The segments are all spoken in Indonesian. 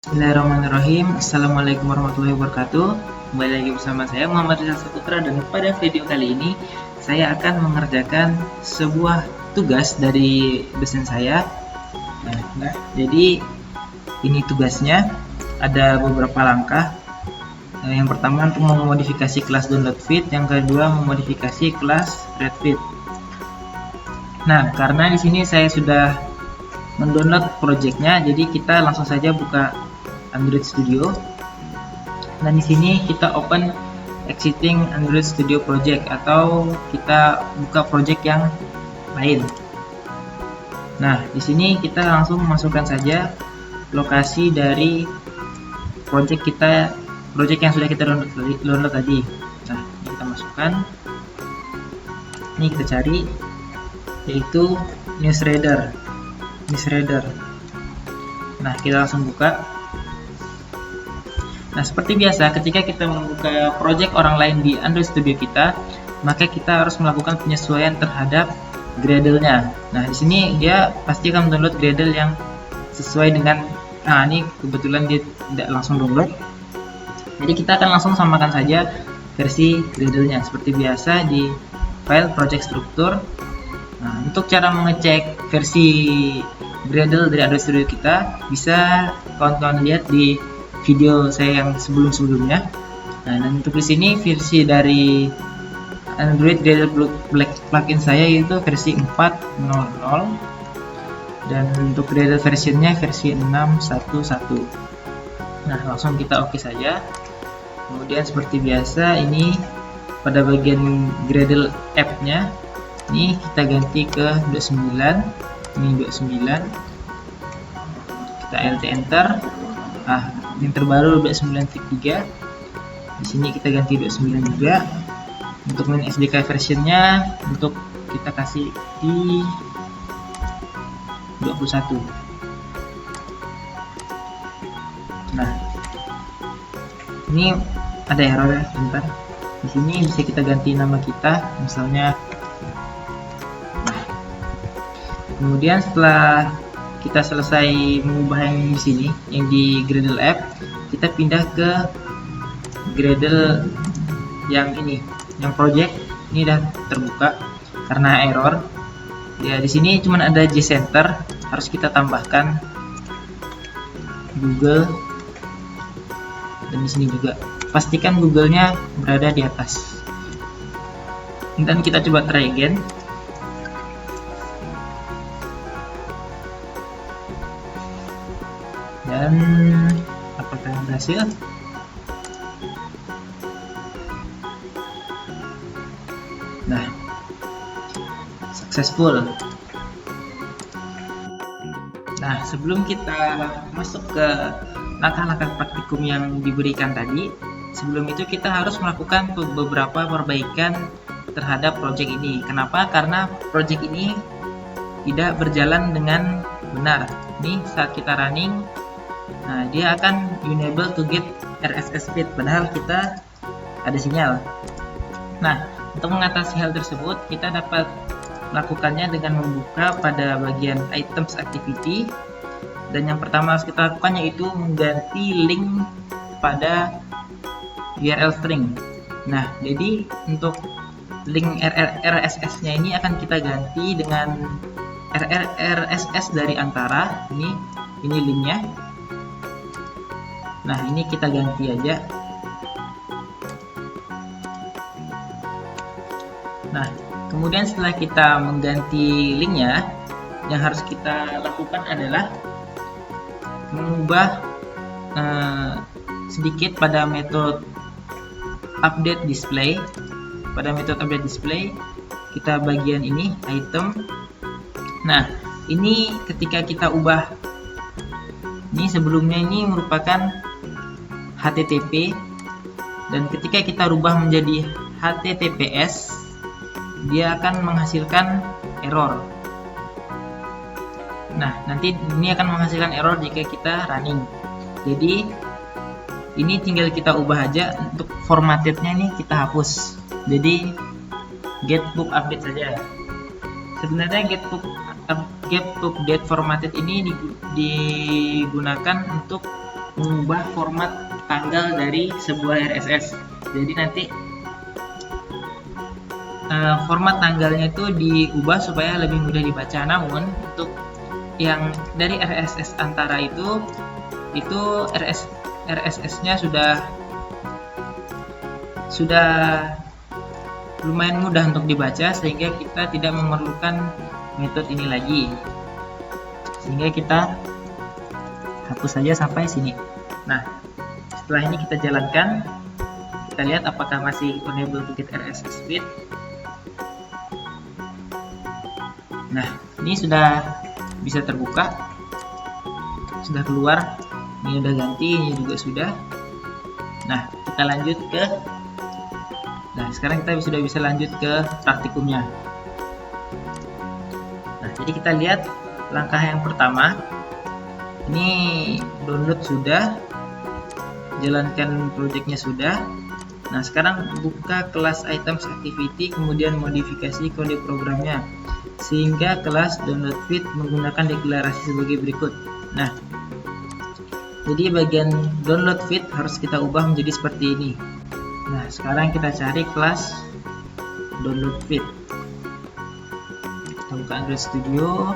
Bismillahirrahmanirrahim. Assalamualaikum warahmatullahi wabarakatuh. Kembali lagi bersama saya Muhammad Rizal Saputra, dan pada video kali ini saya akan mengerjakan sebuah tugas dari dosen saya. Jadi ini tugasnya ada beberapa langkah. Yang pertama untuk memodifikasi kelas download_feed, yang kedua memodifikasi kelas read_feed. Nah, karena di sini saya sudah mendownload projectnya, jadi kita langsung saja buka Android Studio, dan di sini kita open existing Android Studio project atau kita buka project yang lain. Nah, di sini kita langsung masukkan saja lokasi dari project yang sudah kita download tadi. Nah, kita masukkan. Ini kita cari, yaitu newsreader. Nah, kita langsung buka. Nah, seperti biasa ketika kita membuka project orang lain di Android Studio kita, maka kita harus melakukan penyesuaian terhadap Gradle-nya. Nah, di sini dia pasti akan mendownload Gradle yang sesuai dengan, nah ini kebetulan dia tidak langsung download. Jadi kita akan langsung samakan saja versi Gradle-nya seperti biasa di file project struktur. Nah, untuk cara mengecek versi Gradle dari Android Studio kita, bisa kawan-kawan lihat di video saya yang sebelumnya. Nah, dan untuk di sini versi dari Android Gradle plugin saya itu versi 4.0.0, dan untuk Gradle versionnya versi 6.1.1. Nah, langsung kita oke saja. Kemudian seperti biasa, ini pada bagian Gradle app-nya, ini kita ganti ke 29. Ini 29, kita alt enter. Nah, yang terbaru 29.3. Di sini kita ganti 29 juga. Untuk main SDK versionnya, untuk kita kasih di 21. Nah, ini ada error ya, bentar. Di sini bisa kita ganti nama kita, misalnya. Kemudian setelah kita selesai mengubah yang di sini, yang di Gradle app, kita pindah ke Gradle yang ini, yang project. Ini udah terbuka karena error. Ya, di sini cuma ada G-Center, harus kita tambahkan Google, dan di sini juga pastikan Google-nya berada di atas. Dan kita coba try again. Dan apakah berhasil? Nah, successful. Nah, sebelum kita masuk ke langkah-langkah praktikum yang diberikan tadi, sebelum itu kita harus melakukan beberapa perbaikan terhadap project ini. Kenapa? Karena project ini tidak berjalan dengan benar. Ini saat kita running, nah dia akan unable to get RSS feed, padahal kita ada sinyal. Nah, untuk mengatasi hal tersebut, kita dapat melakukannya dengan membuka pada bagian items activity, dan yang pertama harus kita lakukan yaitu mengganti link pada URL string. Nah, jadi untuk link RSS-nya ini akan kita ganti dengan RSS dari antara ini linknya. Nah, ini kita ganti aja. Nah, kemudian setelah kita mengganti linknya, yang harus kita lakukan adalah mengubah sedikit pada metode update display. Pada metode update display, kita bagian ini item. Nah, ini ketika kita ubah, ini sebelumnya ini merupakan HTTP, dan ketika kita rubah menjadi HTTPS, dia akan menghasilkan error. Nah, nanti ini akan menghasilkan error jika kita running. Jadi ini tinggal kita ubah aja. Untuk formatednya ini kita hapus, jadi get book update saja. Sebenarnya get book update formatted ini digunakan untuk mengubah format tanggal dari sebuah RSS. Jadi nanti format tanggalnya itu diubah supaya lebih mudah dibaca. Namun untuk yang dari RSS antara itu RSS-nya sudah lumayan mudah untuk dibaca, sehingga kita tidak memerlukan metode ini lagi. Sehingga kita hapus saja sampai sini. Nah, setelah ini kita jalankan, kita lihat apakah masih enable to get RSS feed. Nah, ini sudah bisa terbuka, sudah keluar, ini udah ganti, ini juga sudah. Nah, kita lanjut ke, sekarang kita sudah bisa lanjut ke praktikumnya. Nah, jadi kita lihat langkah yang pertama, ini download sudah, jalankan projectnya sudah. Nah, sekarang buka kelas items activity, kemudian modifikasi kode programnya sehingga kelas download feed menggunakan deklarasi sebagai berikut. Nah, jadi bagian download feed harus kita ubah menjadi seperti ini. Nah, sekarang kita cari kelas download feed. Kita buka Android Studio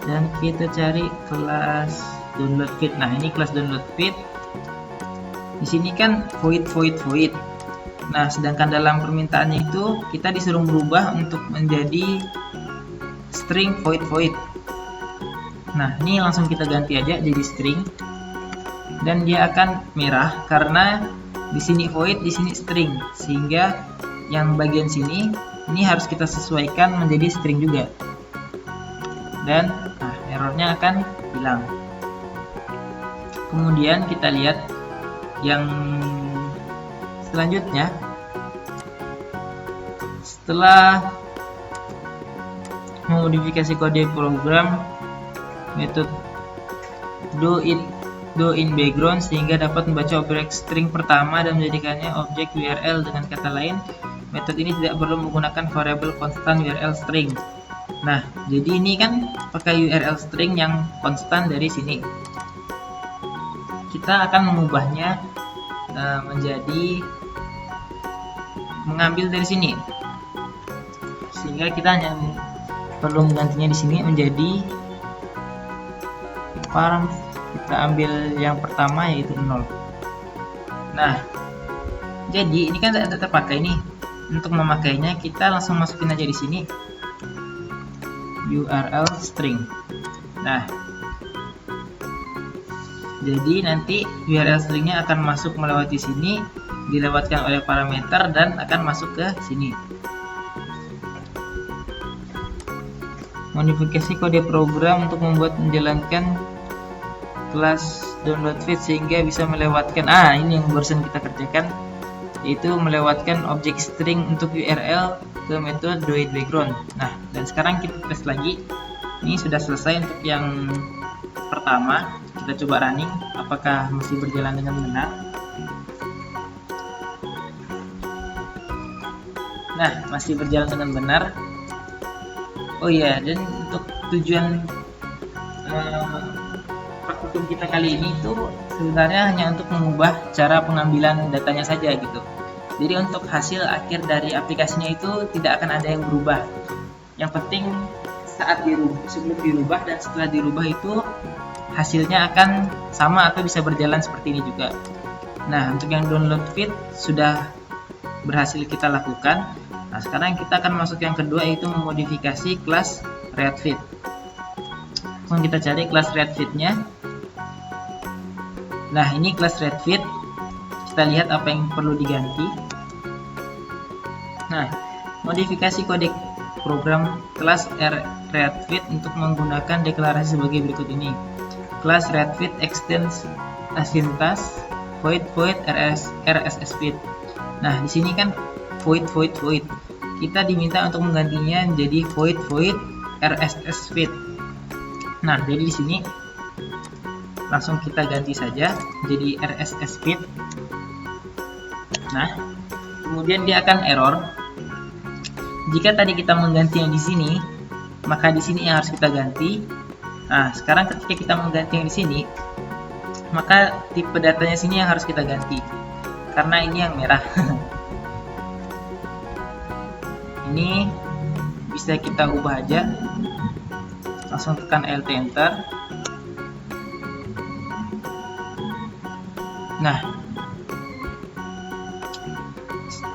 dan kita cari kelas download feed. Nah, ini kelas download feed. Di sini kan void. Nah, sedangkan dalam permintaannya itu kita disuruh berubah untuk menjadi string void. Nah, ini langsung kita ganti aja jadi string, dan dia akan merah karena di sini void, di sini string, sehingga yang bagian sini ini harus kita sesuaikan menjadi string juga, dan errornya akan hilang. Kemudian kita lihat yang selanjutnya, setelah memodifikasi kode program, metode do in background sehingga dapat membaca objek string pertama dan menjadikannya objek URL. Dengan kata lain, metode ini tidak perlu menggunakan variabel konstan URL string. Nah, jadi ini kan pakai URL string yang konstan dari sini. Kita akan mengubahnya menjadi mengambil dari sini, sehingga kita hanya perlu menggantinya di sini menjadi param. Kita ambil yang pertama yaitu 0. Nah, jadi ini kan tidak terpakai nih. Untuk memakainya kita langsung masukin aja di sini URL string. Nah, jadi nanti URL stringnya akan masuk melewati sini, dilewatkan oleh parameter dan akan masuk ke sini. Modifikasi kode program untuk menjalankan kelas download feed sehingga bisa melewatkan ini yang barusan kita kerjakan, yaitu melewatkan objek string untuk URL ke metode doInBackground. Nah, dan sekarang kita tes lagi. Ini sudah selesai untuk yang pertama. Kita coba running apakah masih berjalan dengan benar. Nah, masih berjalan dengan benar. Oh iya, dan untuk tujuan praktikum kita kali ini itu sebenarnya hanya untuk mengubah cara pengambilan datanya saja gitu. Jadi untuk hasil akhir dari aplikasinya itu tidak akan ada yang berubah. Yang penting saat sebelum dirubah dan setelah dirubah itu hasilnya akan sama atau bisa berjalan seperti ini juga. Nah, untuk yang download feed sudah berhasil kita lakukan. Nah, sekarang kita akan masuk yang kedua, yaitu memodifikasi kelas readFeed. Langsung kita cari kelas readFeed-nya. Nah, ini kelas readFeed. Kita lihat apa yang perlu diganti. Nah, modifikasi kode program kelas readFeed untuk menggunakan deklarasi sebagai berikut ini. Kelas readFeed extends asyntax void RSS feed. Nah, di sini kan void. Kita diminta untuk menggantinya menjadi void RSS feed. Nah, jadi di sini langsung kita ganti saja jadi RSS feed. Nah, kemudian dia akan error. Jika tadi kita mengganti yang di sini, maka di sini yang harus kita ganti. Nah, sekarang ketika kita mengganti yang di sini, maka tipe datanya sini yang harus kita ganti karena ini yang merah. Ini bisa kita ubah aja, langsung tekan Alt Enter. Nah,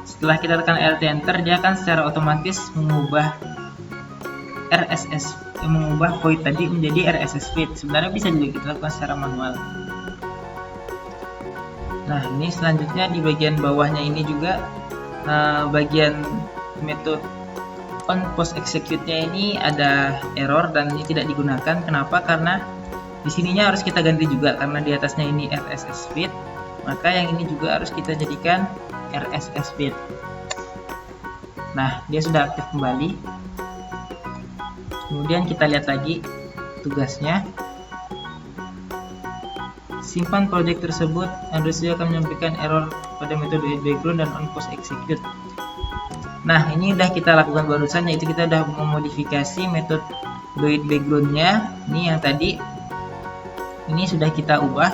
setelah kita tekan Alt Enter, dia akan secara otomatis mengubah RSS, mengubah void tadi menjadi RSS feed. Sebenarnya bisa juga kita lakukan secara manual. Nah, ini selanjutnya di bagian bawahnya ini juga bagian metode on post execute-nya ini ada error dan ini tidak digunakan. Kenapa? Karena di sininya harus kita ganti juga karena di atasnya ini RSS feed, maka yang ini juga harus kita jadikan RSS feed. Nah, dia sudah aktif kembali. Kemudian kita lihat lagi tugasnya. Simpan project tersebut, Android Studio akan menyampaikan error pada metode background dan on post execute. Nah, ini udah kita lakukan barusan, yaitu kita udah memodifikasi metode background-nya. Ini yang tadi, ini sudah kita ubah.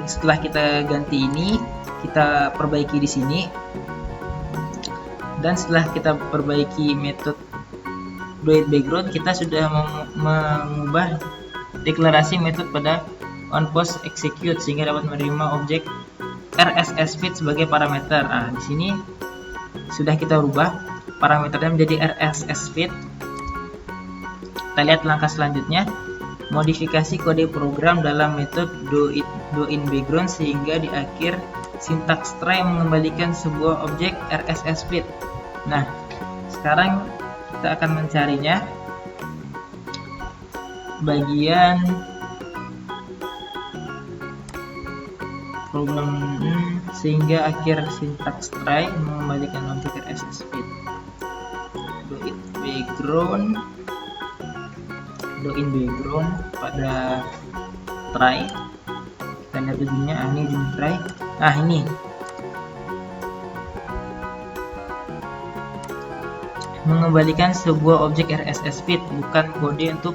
Setelah kita ganti ini, kita perbaiki di sini. Dan setelah kita perbaiki metode background, kita sudah mengubah deklarasi metode pada on post execute sehingga dapat menerima objek RSS feed sebagai parameter. Nah, di sini sudah kita rubah parameternya menjadi RSS feed. Kita lihat langkah selanjutnya, modifikasi kode program dalam metode doIn background sehingga di akhir sintaks try mengembalikan sebuah objek RSS feed. Nah, sekarang kita akan mencarinya bagian program sehingga akhir sintaks try mengembalikan objek RSS feed. Doin background pada try. Kita lihat ujungnya, ini ujung try. Nah, ini mengembalikan sebuah objek RSS feed, bukan kode untuk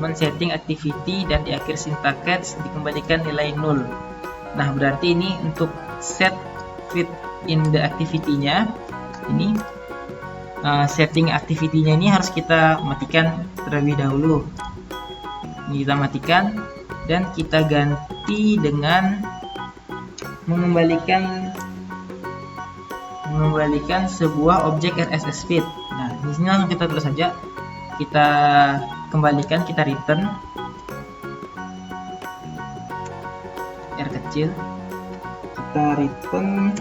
men-setting activity dan di akhir syntax dikembalikan nilai 0. Nah, berarti ini untuk set feed in the activity-nya, ini setting activity-nya ini harus kita matikan terlebih dahulu. Ini kita matikan dan kita ganti dengan mengembalikan sebuah objek RSS feed. Nah, di sini langsung kita tulis saja, kita kembalikan, kita return R kecil, kita return.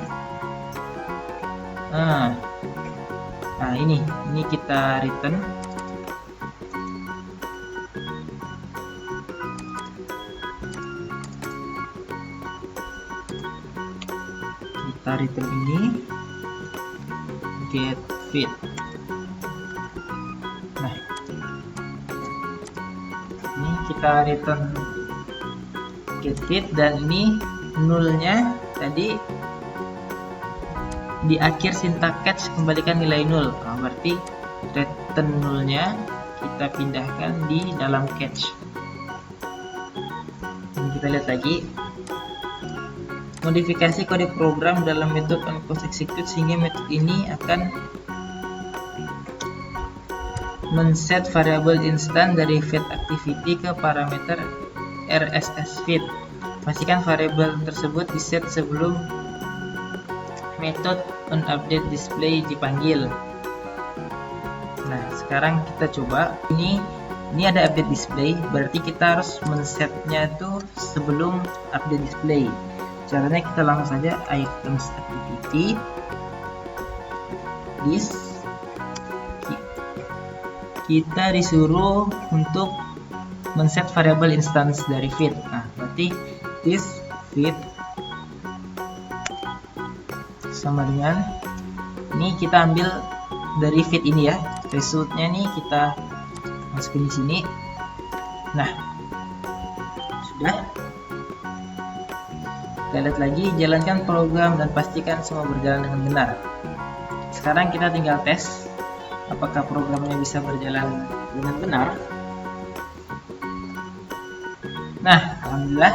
Nah, ini kita return. Kita return ini get feed. Nah, ini kita return get feed dan ini nulnya tadi di akhir syntax catch kembalikan nilai 0. Nah, berarti return nulnya kita pindahkan di dalam catch. Ini kita lihat lagi, modifikasi kode program dalam metode on post execute sehingga metode ini akan men-set variable instan dari feed activity ke parameter RSS feed. Pastikan variabel tersebut diset sebelum metode onUpdate display dipanggil. Nah, sekarang kita coba. Ini ada update display, berarti kita harus men-setnya itu sebelum update display. Caranya kita langsung saja items activity this, kita disuruh untuk men-set variable instance dari feed. Nah, berarti this feed sama dengan ini, kita ambil dari feed ini ya, resultnya nih kita masukin di sini. Nah, sudah. Kita lihat lagi, jalankan program dan pastikan semua berjalan dengan benar. Sekarang kita tinggal tes apakah programnya bisa berjalan dengan benar. Nah, alhamdulillah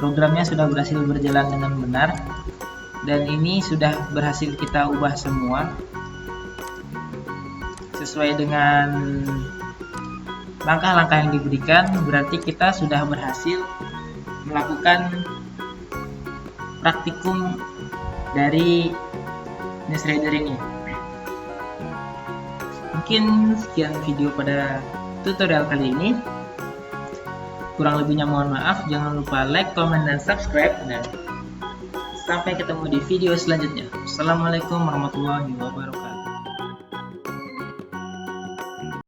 programnya sudah berhasil berjalan dengan benar, dan ini sudah berhasil kita ubah semua sesuai dengan langkah-langkah yang diberikan. Berarti kita sudah berhasil melakukan praktikum dari Newsreader ini. Mungkin sekian video pada tutorial kali ini. Kurang lebihnya mohon maaf. Jangan lupa like, comment, dan subscribe. Dan sampai ketemu di video selanjutnya. Assalamualaikum warahmatullahi wabarakatuh.